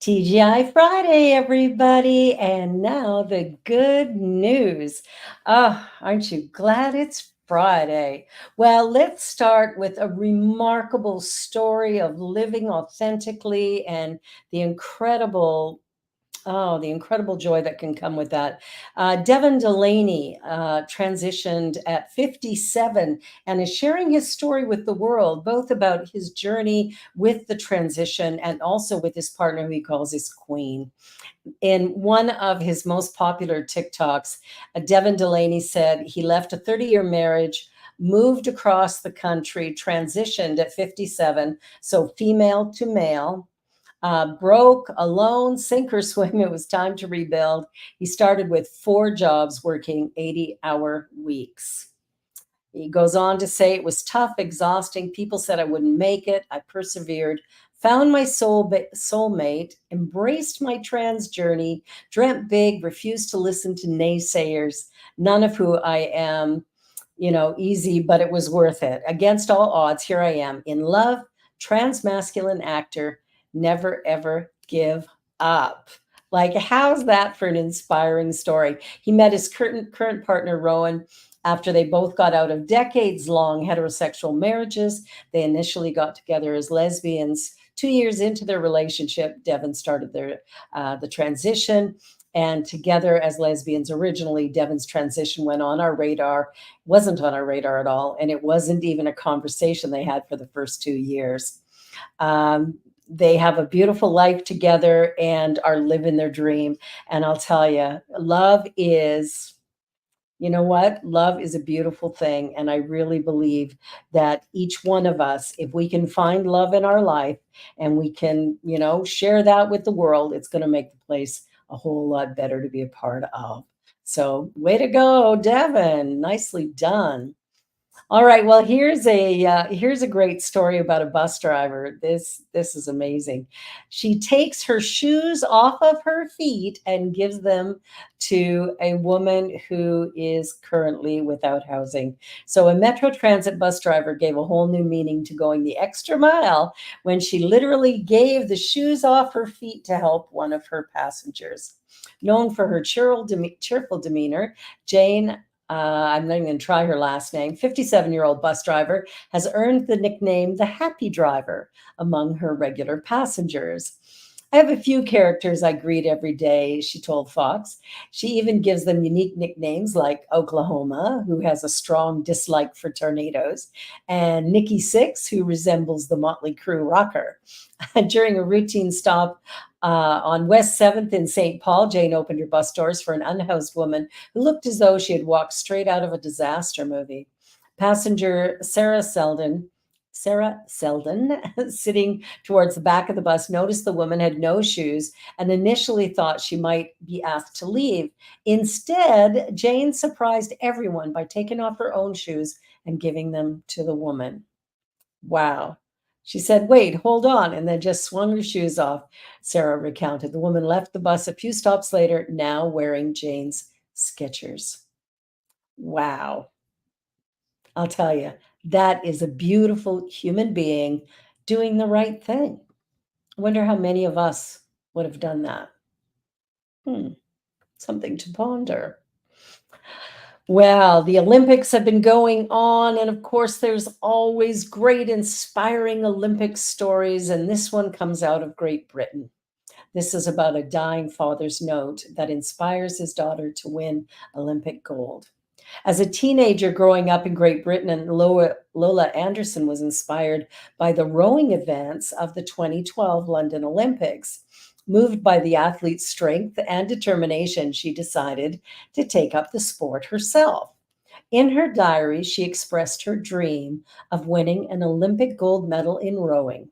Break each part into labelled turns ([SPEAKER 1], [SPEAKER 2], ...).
[SPEAKER 1] TGI Friday, everybody. And now the good news. Aren't you glad it's Friday? Well, let's start with a remarkable story of living authentically and the incredible the incredible joy that can come with that. Devin Delaney transitioned at 57 and is sharing his story with the world, both about his journey with the transition and also with his partner, who he calls his queen. In one of his most popular TikToks, Devin Delaney said he left a 30-year marriage, moved across the country, transitioned at 57, so female to male, broke, alone, sink or swim. It was time to rebuild. He started with 4 jobs, working 80-hour weeks. He goes on to say, it was tough, exhausting. People said I wouldn't make it. I persevered, found my soulmate, embraced my trans journey, dreamt big, refused to listen to naysayers, none of who I am, easy, but it was worth it. Against all odds, here I am in love, trans masculine actor, never ever give up. Like, how's that for an inspiring story? He met his current partner, Rowan, after they both got out of decades long heterosexual marriages. They initially got together as lesbians. 2 years into their relationship, Devin started the transition. And together as lesbians, originally, Devin's transition went on our radar, wasn't on our radar at all. And it wasn't even a conversation they had for the first 2 years. They have a beautiful life together and are living their dream. And I'll tell you, love is, you know what? Love is a beautiful thing. And I really believe that each one of us, if we can find love in our life and we can, share that with the world, it's going to make the place a whole lot better to be a part of. So, way to go, Devin. Nicely done. All right. Well, here's a great story about a bus driver. This is amazing. She takes her shoes off of her feet and gives them to a woman who is currently without housing. So a Metro Transit bus driver gave a whole new meaning to going the extra mile when she literally gave the shoes off her feet to help one of her passengers. Known for her cheerful demeanor, Jane, I'm not even going to try her last name, 57-year-old bus driver, has earned the nickname the Happy Driver among her regular passengers. I have a few characters I greet every day, she told Fox. She even gives them unique nicknames like Oklahoma, who has a strong dislike for tornadoes, and Nikki Six, who resembles the Motley Crue rocker. During a routine stop on West 7th in St. Paul, Jane opened her bus doors for an unhoused woman who looked as though she had walked straight out of a disaster movie. Passenger Sarah Selden, sitting towards the back of the bus, noticed the woman had no shoes and initially thought she might be asked to leave. Instead, Jane surprised everyone by taking off her own shoes and giving them to the woman. Wow. She said, wait, hold on, and then just swung her shoes off, Sarah recounted. The woman left the bus a few stops later, now wearing Jane's Skechers. Wow. I'll tell you, that is a beautiful human being doing the right thing. I wonder how many of us would have done that. Hmm, something to ponder. Well, the Olympics have been going on, and of course, there's always great, inspiring Olympic stories, and this one comes out of Great Britain. This is about a dying father's note that inspires his daughter to win Olympic gold. As a teenager growing up in Great Britain, and Lola Anderson was inspired by the rowing events of the 2012 London Olympics. Moved by the athlete's strength and determination, she decided to take up the sport herself. In her diary, she expressed her dream of winning an Olympic gold medal in rowing.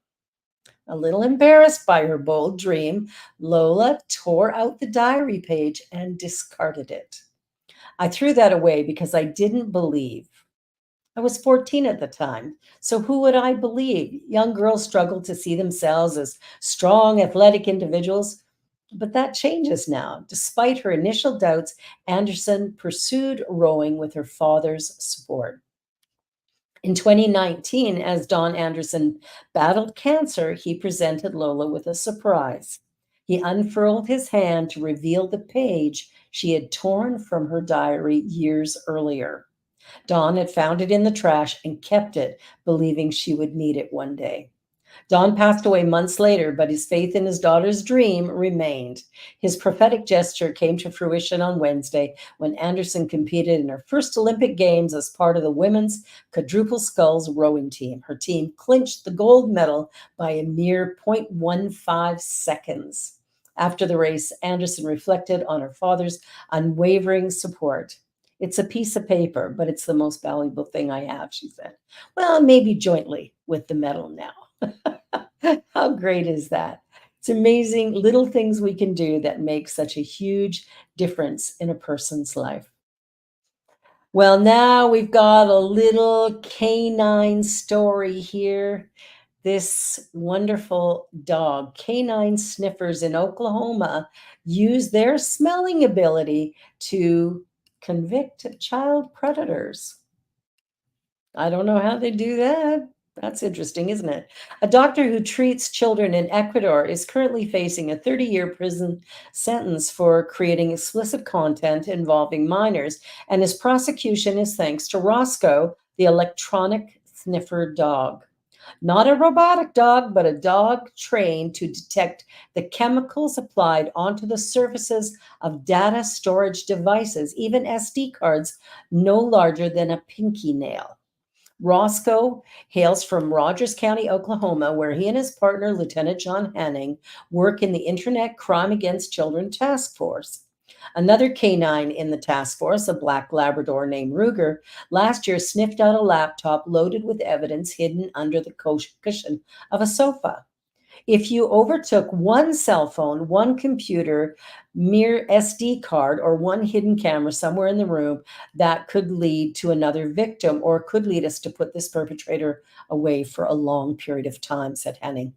[SPEAKER 1] A little embarrassed by her bold dream, Lola tore out the diary page and discarded it. I threw that away because I didn't believe. I was 14 at the time, so who would I believe? Young girls struggle to see themselves as strong, athletic individuals, but that changes now. Despite her initial doubts, Anderson pursued rowing with her father's support. In 2019, as Don Anderson battled cancer, he presented Lola with a surprise. He unfurled his hand to reveal the page she had torn from her diary years earlier. Dawn had found it in the trash and kept it, believing she would need it one day. Don passed away months later, but his faith in his daughter's dream remained. His prophetic gesture came to fruition on Wednesday when Anderson competed in her first Olympic Games as part of the women's quadruple sculls rowing team. Her team clinched the gold medal by a mere 0.15 seconds. After the race, Anderson reflected on her father's unwavering support. It's a piece of paper, but it's the most valuable thing I have, she said. Well, maybe jointly with the medal now. How great is that? It's amazing little things we can do that make such a huge difference in a person's life. Well, now we've got a little canine story here. This wonderful dog, canine sniffers in Oklahoma, use their smelling ability to convict child predators. I don't know how they do that. That's interesting, isn't it? A doctor who treats children in Ecuador is currently facing a 30-year prison sentence for creating explicit content involving minors, and his prosecution is thanks to Roscoe, the electronic sniffer dog. Not a robotic dog, but a dog trained to detect the chemicals applied onto the surfaces of data storage devices, even SD cards no larger than a pinky nail. Roscoe hails from Rogers County, Oklahoma, where he and his partner, Lieutenant John Hanning, work in the Internet Crime Against Children Task Force. Another canine in the task force, a black Labrador named Ruger, last year sniffed out a laptop loaded with evidence hidden under the cushion of a sofa. If you overtook one cell phone, one computer, mere SD card, or one hidden camera somewhere in the room, that could lead to another victim or could lead us to put this perpetrator away for a long period of time, said Henning.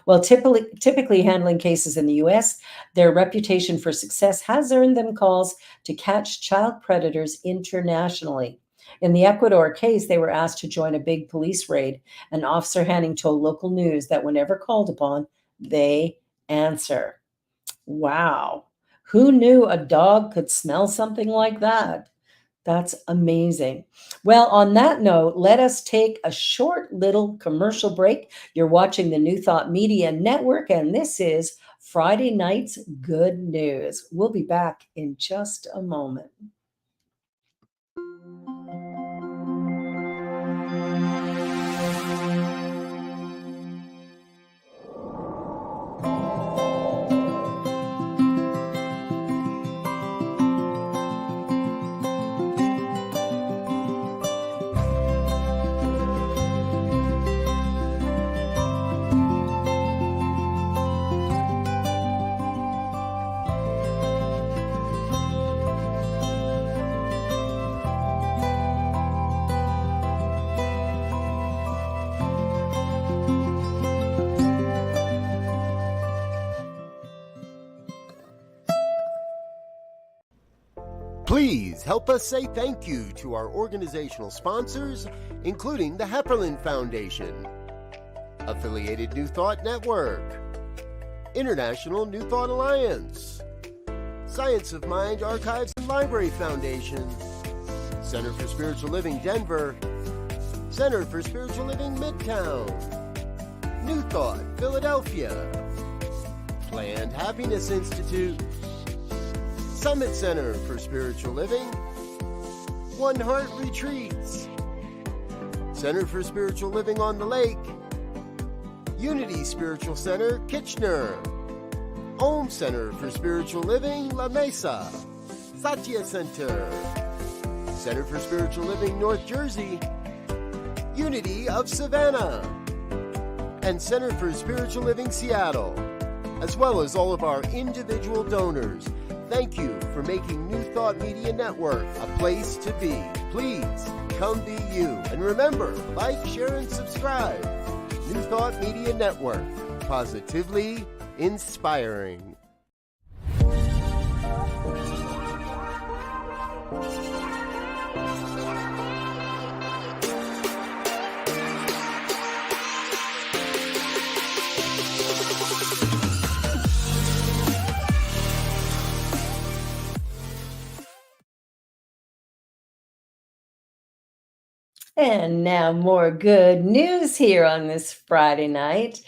[SPEAKER 1] Well, typically handling cases in the US, their reputation for success has earned them calls to catch child predators internationally. In the Ecuador case, they were asked to join a big police raid, and Officer Hanning told local news that whenever called upon, they answer. Wow. Who knew a dog could smell something like that? That's amazing. Well, on that note, let us take a short little commercial break. You're watching the New Thought Media Network, and this is Friday Night's Good News. We'll be back in just a moment.
[SPEAKER 2] Please help us say thank you to our organizational sponsors, including the Hepperlin Foundation, Affiliated New Thought Network, International New Thought Alliance, Science of Mind Archives and Library Foundation, Center for Spiritual Living Denver, Center for Spiritual Living Midtown, New Thought Philadelphia, Planned Happiness Institute, Summit Center for Spiritual Living, One Heart Retreats, Center for Spiritual Living on the Lake, Unity Spiritual Center, Kitchener, Om Center for Spiritual Living, La Mesa, Satya Center, Center for Spiritual Living, North Jersey, Unity of Savannah, and Center for Spiritual Living, Seattle, as well as all of our individual donors. Thank you for making New Thought Media Network a place to be. Please come be you. And remember, like, share, and subscribe. New Thought Media Network, positively inspiring.
[SPEAKER 1] And now, more good news here on this Friday night.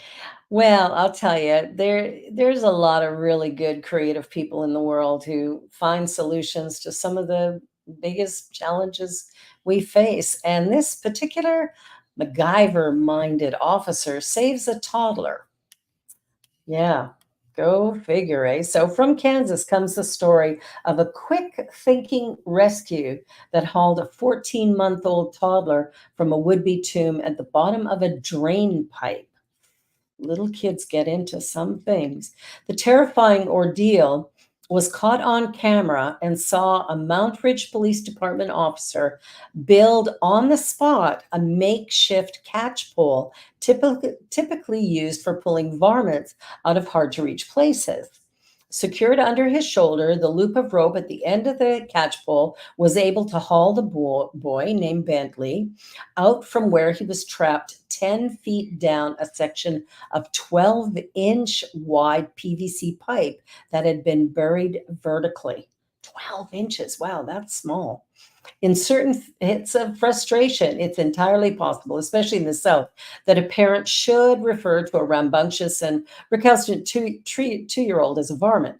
[SPEAKER 1] Well, I'll tell you, there's a lot of really good creative people in the world who find solutions to some of the biggest challenges we face. And this particular MacGyver-minded officer saves a toddler. Yeah, go figure, eh? So from Kansas comes the story of a quick thinking rescue that hauled a 14-month-old toddler from a would-be tomb at the bottom of a drain pipe. Little kids get into some things. The terrifying ordeal was caught on camera and saw a Mount Ridge Police Department officer build on the spot a makeshift catch pole typically used for pulling varmints out of hard to reach places. Secured under his shoulder, the loop of rope at the end of the catch pole was able to haul the boy named Bentley out from where he was trapped 10 feet down a section of 12-inch wide PVC pipe that had been buried vertically. 12 inches. Wow, that's small. In certain hits of frustration, it's entirely possible, especially in the South, that a parent should refer to a rambunctious and recalcitrant two-year-old as a varmint.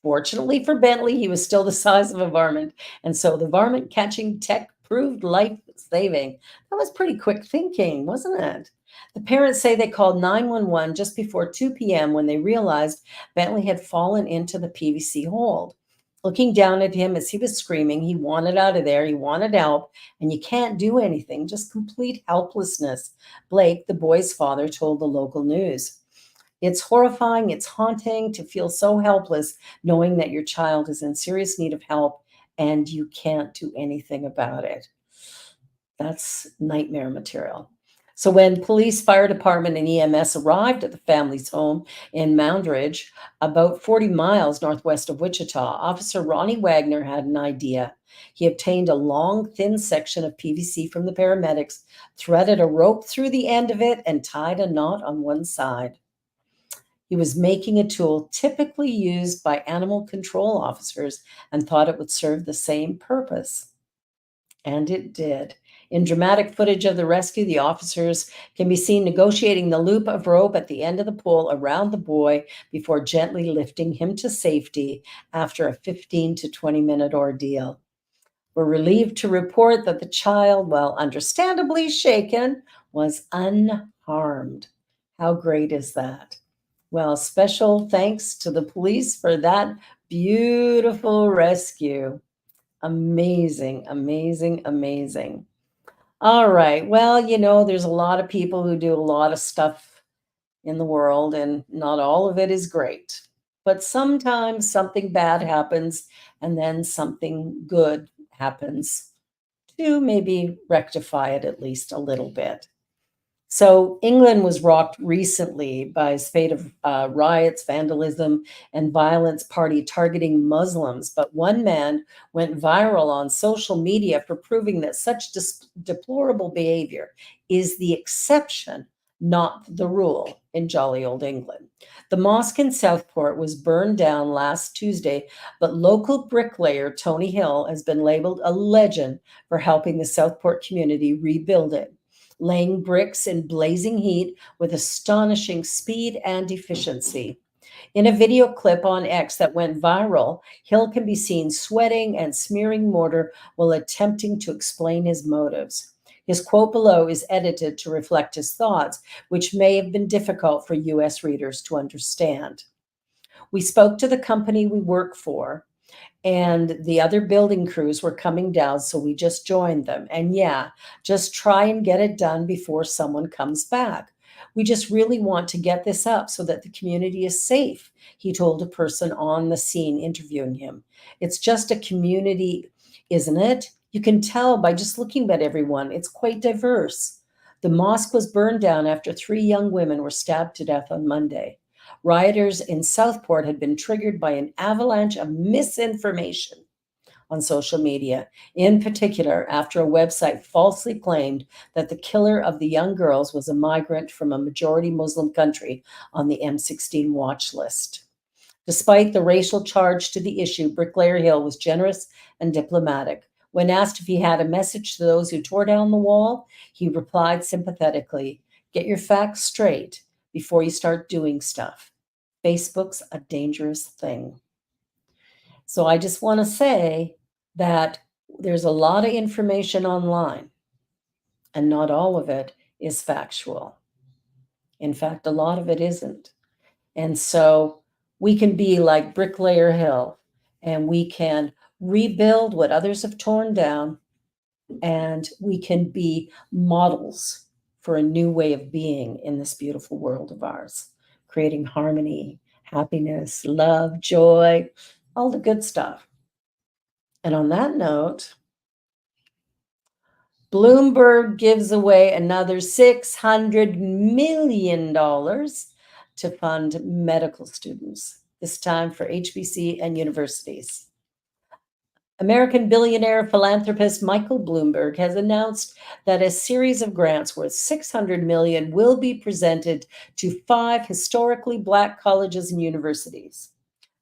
[SPEAKER 1] Fortunately for Bentley, he was still the size of a varmint, and so the varmint catching tech proved life saving. That was pretty quick thinking, wasn't it? The parents say they called 911 just before 2 p.m. when they realized Bentley had fallen into the PVC hold. Looking down at him as he was screaming, he wanted out of there, he wanted help, and you can't do anything, just complete helplessness. Blake, the boy's father, told the local news. It's horrifying, it's haunting to feel so helpless knowing that your child is in serious need of help and you can't do anything about it. That's nightmare material. So when police, fire department, and EMS arrived at the family's home in Moundridge, about 40 miles northwest of Wichita, Officer Ronnie Wagner had an idea. He obtained a long, thin section of PVC from the paramedics, threaded a rope through the end of it, and tied a knot on one side. He was making a tool typically used by animal control officers and thought it would serve the same purpose. And it did. In dramatic footage of the rescue, the officers can be seen negotiating the loop of rope at the end of the pole around the boy before gently lifting him to safety after a 15 to 20-minute ordeal. We're relieved to report that the child, while understandably shaken, was unharmed. How great is that? Well, special thanks to the police for that beautiful rescue. Amazing, amazing, amazing. All right. Well, there's a lot of people who do a lot of stuff in the world, and not all of it is great. But sometimes something bad happens, and then something good happens to maybe rectify it at least a little bit. So England was rocked recently by a spate of riots, vandalism, and violence party targeting Muslims. But one man went viral on social media for proving that such deplorable behavior is the exception, not the rule in jolly old England. The mosque in Southport was burned down last Tuesday, but local bricklayer Tony Hill has been labeled a legend for helping the Southport community rebuild it, laying bricks in blazing heat with astonishing speed and efficiency. In a video clip on X that went viral, Hill can be seen sweating and smearing mortar while attempting to explain his motives. His quote below is edited to reflect his thoughts, which may have been difficult for US readers to understand. We spoke to the company we work for, and the other building crews were coming down, so we just joined them. And yeah, just try and get it done before someone comes back. We just really want to get this up so that the community is safe, he told a person on the scene interviewing him. It's just a community, isn't it? You can tell by just looking at everyone. It's quite diverse. The mosque was burned down after 3 young women were stabbed to death on Monday. Rioters in Southport had been triggered by an avalanche of misinformation on social media, in particular after a website falsely claimed that the killer of the young girls was a migrant from a majority Muslim country on the M16 watch list. Despite the racial charge to the issue, Bricklayer Hill was generous and diplomatic. When asked if he had a message to those who tore down the wall, he replied sympathetically, "Get your facts straight before you start doing stuff. Facebook's a dangerous thing." So I just want to say that there's a lot of information online, and not all of it is factual. In fact, a lot of it isn't. And so we can be like Bricklayer Hill, and we can rebuild what others have torn down, and we can be models for a new way of being in this beautiful world of ours, creating harmony, happiness, love, joy, all the good stuff. And on that note, Bloomberg gives away another $600 million to fund medical students, this time for HBC and universities. American billionaire philanthropist Michael Bloomberg has announced that a series of grants worth $600 million will be presented to 5 historically Black colleges and universities.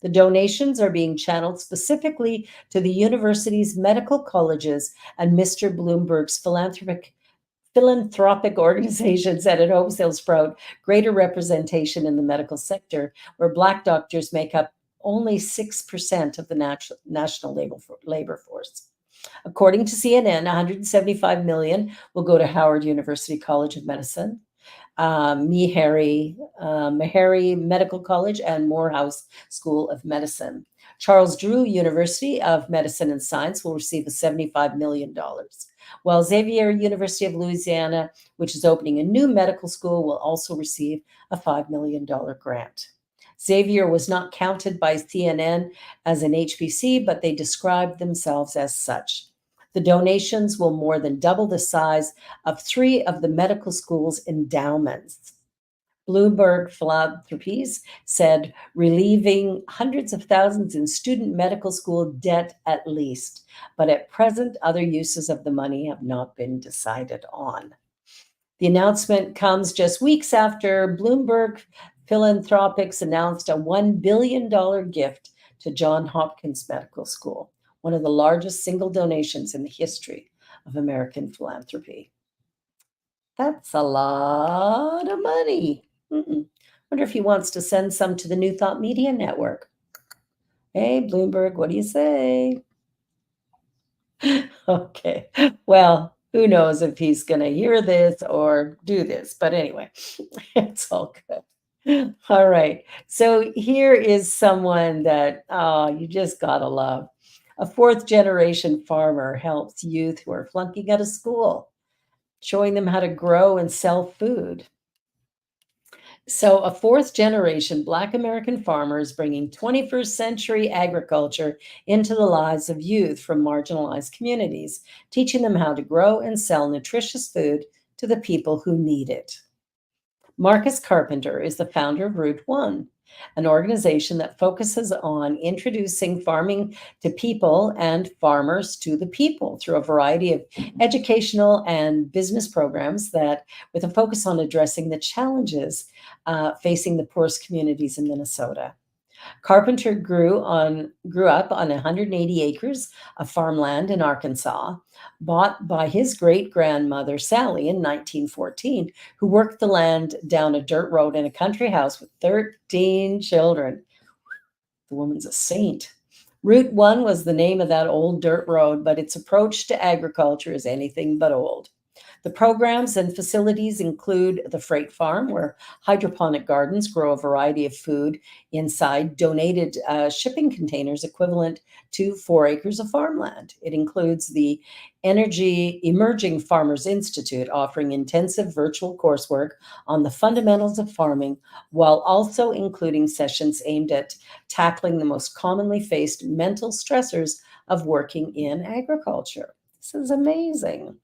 [SPEAKER 1] The donations are being channeled specifically to the university's medical colleges and Mr. Bloomberg's philanthropic organizations that it hopes they'll sprout greater representation in the medical sector, where Black doctors make up only 6% of the national labor force. According to CNN, 175 million will go to Howard University College of Medicine, Meharry Medical College, and Morehouse School of Medicine. Charles Drew University of Medicine and Science will receive a $75 million, while Xavier University of Louisiana, which is opening a new medical school, will also receive a $5 million grant. Xavier was not counted by CNN as an HBC, but they described themselves as such. The donations will more than double the size of 3 of the medical school's endowments. Bloomberg Philanthropies said relieving hundreds of thousands in student medical school debt at least, but at present, other uses of the money have not been decided on. The announcement comes just weeks after Bloomberg Philanthropics announced a $1 billion gift to Johns Hopkins Medical School, one of the largest single donations in the history of American philanthropy. That's a lot of money. Wonder if he wants to send some to the New Thought Media Network. Hey, Bloomberg, what do you say? Okay. Well, who knows if he's going to hear this or do this. But anyway, it's all good. All right. So here is someone that you just got to love. A 4th-generation farmer helps youth who are flunking out of school, showing them how to grow and sell food. So, a 4th-generation Black American farmer is bringing 21st century agriculture into the lives of youth from marginalized communities, teaching them how to grow and sell nutritious food to the people who need it. Marcus Carpenter is the founder of Route One, an organization that focuses on introducing farming to people and farmers to the people through a variety of educational and business programs that, with a focus on addressing the challenges facing the poorest communities in Minnesota. Carpenter grew up on 180 acres of farmland in Arkansas, bought by his great-grandmother Sally in 1914, who worked the land down a dirt road in a country house with 13 children. The woman's a saint. Route 1 was the name of that old dirt road, but its approach to agriculture is anything but old. The programs and facilities include the Freight Farm, where hydroponic gardens grow a variety of food inside donated shipping containers equivalent to 4 acres of farmland. It includes the Energy Emerging Farmers Institute, offering intensive virtual coursework on the fundamentals of farming, while also including sessions aimed at tackling the most commonly faced mental stressors of working in agriculture. This is amazing.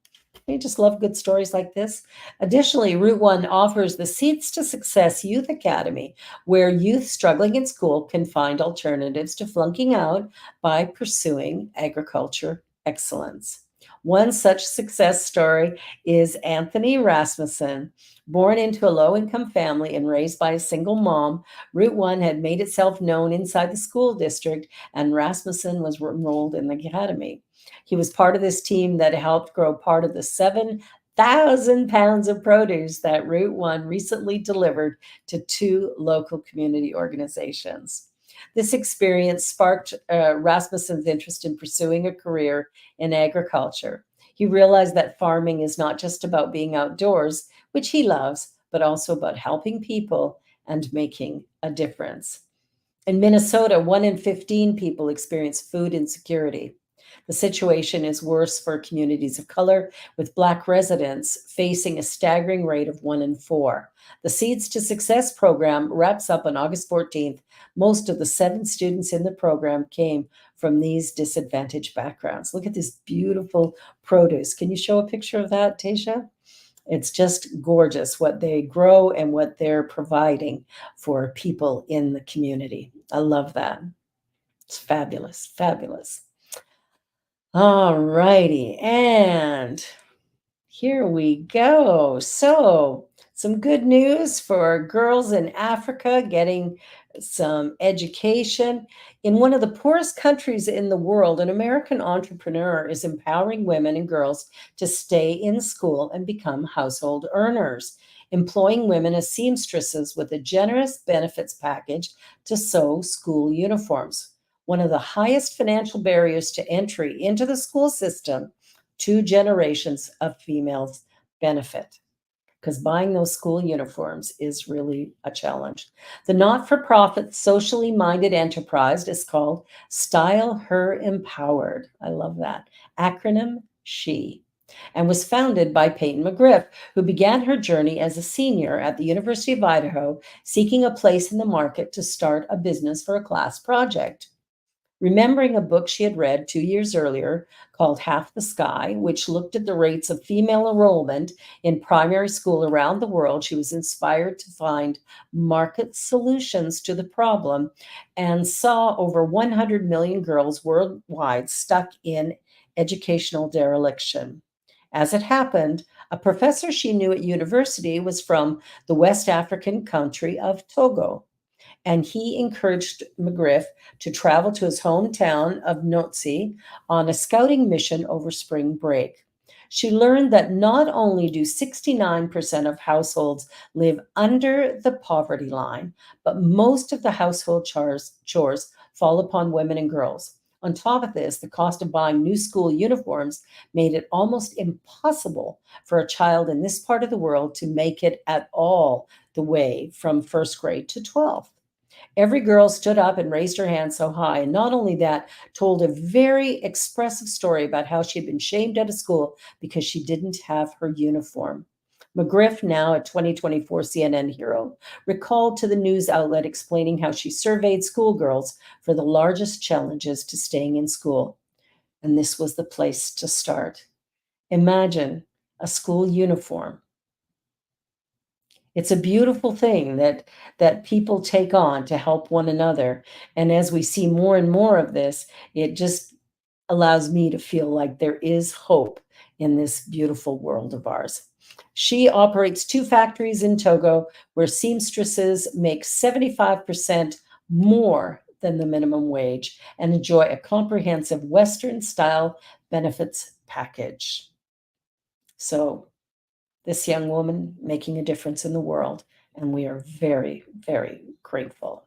[SPEAKER 1] We just love good stories like this. Additionally, Route One offers the Seeds to Success Youth Academy, where youth struggling in school can find alternatives to flunking out by pursuing agriculture excellence. One such success story is Anthony Rasmussen. Born into a low-income family and raised by a single mom, Route One had made itself known inside the school district, and Rasmussen was enrolled in the academy. He was part of this team that helped grow part of the 7,000 pounds of produce that Route One recently delivered to two local community organizations. This experience sparked Rasmussen's interest in pursuing a career in agriculture. He realized that farming is not just about being outdoors, which he loves, but also about helping people and making a difference. In Minnesota, 1 in 15 people experience food insecurity. The situation is worse for communities of color, with Black residents facing a staggering rate of 1 in 4. The Seeds to Success program wraps up on August 14th. Most of the 7 students in the program came from these disadvantaged backgrounds. Look at this beautiful produce. Can you show a picture of that, Tasha? It's just gorgeous what they grow and what they're providing for people in the community. I love that. It's fabulous, fabulous. All righty. And here we go. So, some good news for girls in Africa getting some education. In one of the poorest countries in the world, an American entrepreneur is empowering women and girls to stay in school and become household earners, employing women as seamstresses with a generous benefits package to sew school uniforms. One of the highest financial barriers to entry into the school system, 2 generations of females benefit because buying those school uniforms is really a challenge. The not for profit, socially minded enterprise is called Style Her Empowered. I love that. Acronym SHE. And was founded by Peyton McGriff, who began her journey as a senior at the University of Idaho, seeking a place in the market to start a business for a class project. Remembering a book she had read 2 years earlier called Half the Sky, which looked at the rates of female enrollment in primary school around the world, she was inspired to find market solutions to the problem and saw over 100 million girls worldwide stuck in educational dereliction. As it happened, a professor she knew at university was from the West African country of Togo, and he encouraged McGriff to travel to his hometown of Notsi on a scouting mission over spring break. She learned that not only do 69% of households live under the poverty line, but most of the household chores fall upon women and girls. On top of this, the cost of buying new school uniforms made it almost impossible for a child in this part of the world to make it at all the way from first grade to 12th. Every girl stood up and raised her hand so high, and not only that, told a very expressive story about how she had been shamed out of school because she didn't have her uniform. McGriff, now a 2024 CNN hero, recalled to the news outlet explaining how she surveyed schoolgirls for the largest challenges to staying in school. And this was the place to start. Imagine a school uniform. It's a beautiful thing that people take on to help one another, and as we see more and more of this, it just allows me to feel like there is hope in this beautiful world of ours. She operates 2 factories in Togo where seamstresses make 75% more than the minimum wage and enjoy a comprehensive Western-style benefits package. So this young woman making a difference in the world, and we are very, very grateful.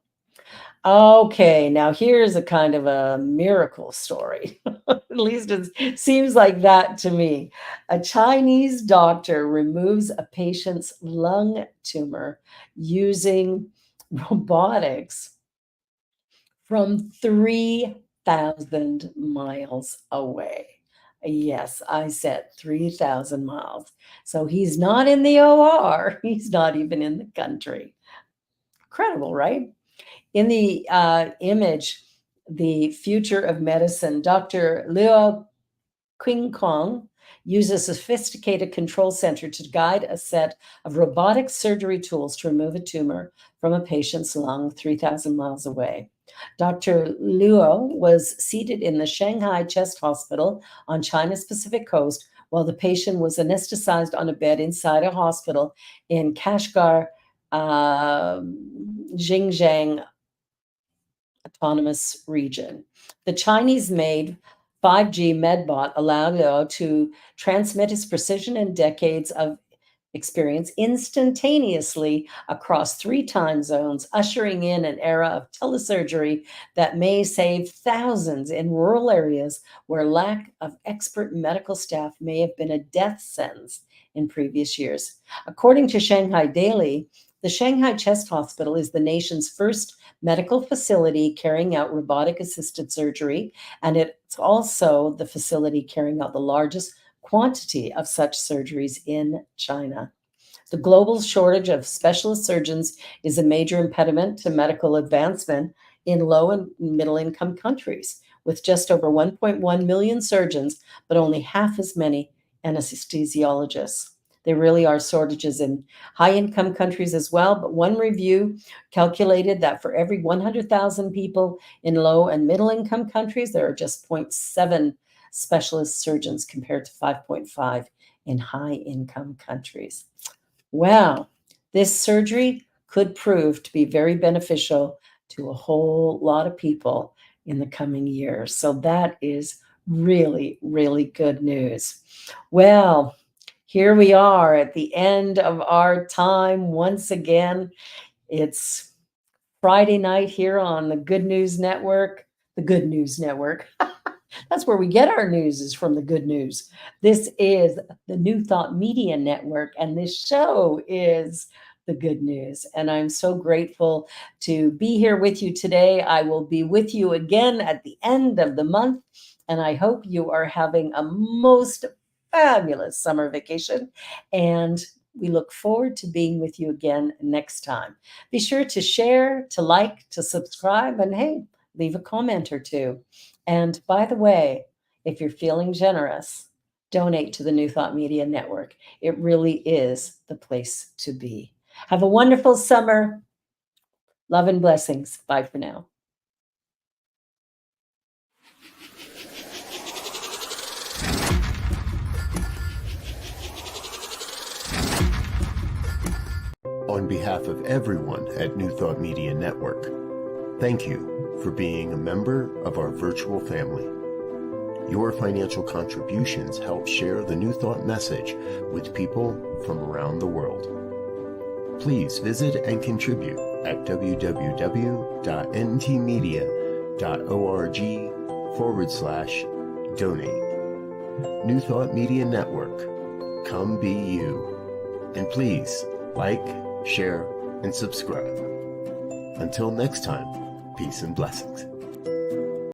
[SPEAKER 1] Okay, now here's a kind of a miracle story. At least it seems like that to me. A Chinese doctor removes a patient's lung tumor using robotics from 3,000 miles away. Yes, I said 3,000 miles. So he's not in the OR. He's not even in the country. Incredible, right? In the image, the future of medicine, Dr. Liu King Kong uses a sophisticated control center to guide a set of robotic surgery tools to remove a tumor from a patient's lung 3,000 miles away. Dr. Luo was seated in the Shanghai Chest Hospital on China's Pacific coast while the patient was anesthetized on a bed inside a hospital in Kashgar, Xinjiang Autonomous Region. The Chinese made 5G Medbot allowed Leo to transmit his precision and decades of experience instantaneously across 3 time zones, ushering in an era of telesurgery that may save thousands in rural areas where lack of expert medical staff may have been a death sentence in previous years. According to Shanghai Daily, the Shanghai Chest Hospital is the nation's first medical facility carrying out robotic assisted surgery, and it's also the facility carrying out the largest quantity of such surgeries in China. The global shortage of specialist surgeons is a major impediment to medical advancement in low and middle income countries, with just over 1.1 million surgeons, but only half as many anesthesiologists. There really are shortages in high income countries as well, but one review calculated that for every 100,000 people in low and middle income countries, there are just zero point 0.7 specialist surgeons compared to 5.5 in high income countries. Wow, this surgery could prove to be very beneficial to a whole lot of people in the coming years. So that is really, really good news. Well, here we are at the end of our time once again. It's Friday night here on the Good News Network, the Good News Network. That's where we get our news, is from the Good News. This is the New Thought Media Network, and this show is the Good News. And I'm so grateful to be here with you today. I will be with you again at the end of the month, and I hope you are having a most fabulous summer vacation. And we look forward to being with you again next time. Be sure to share, to like, to subscribe, and hey, leave a comment or two. And by the way, if you're feeling generous, donate to the New Thought Media Network. It really is the place to be. Have a wonderful summer. Love and blessings. Bye for now.
[SPEAKER 2] On behalf of everyone at New Thought Media Network, thank you for being a member of our virtual family. Your financial contributions help share the New Thought message with people from around the world. Please visit and contribute at www.ntmedia.org/donate. New Thought Media Network, come be you. And please like, share, and subscribe. Until next time, peace and blessings.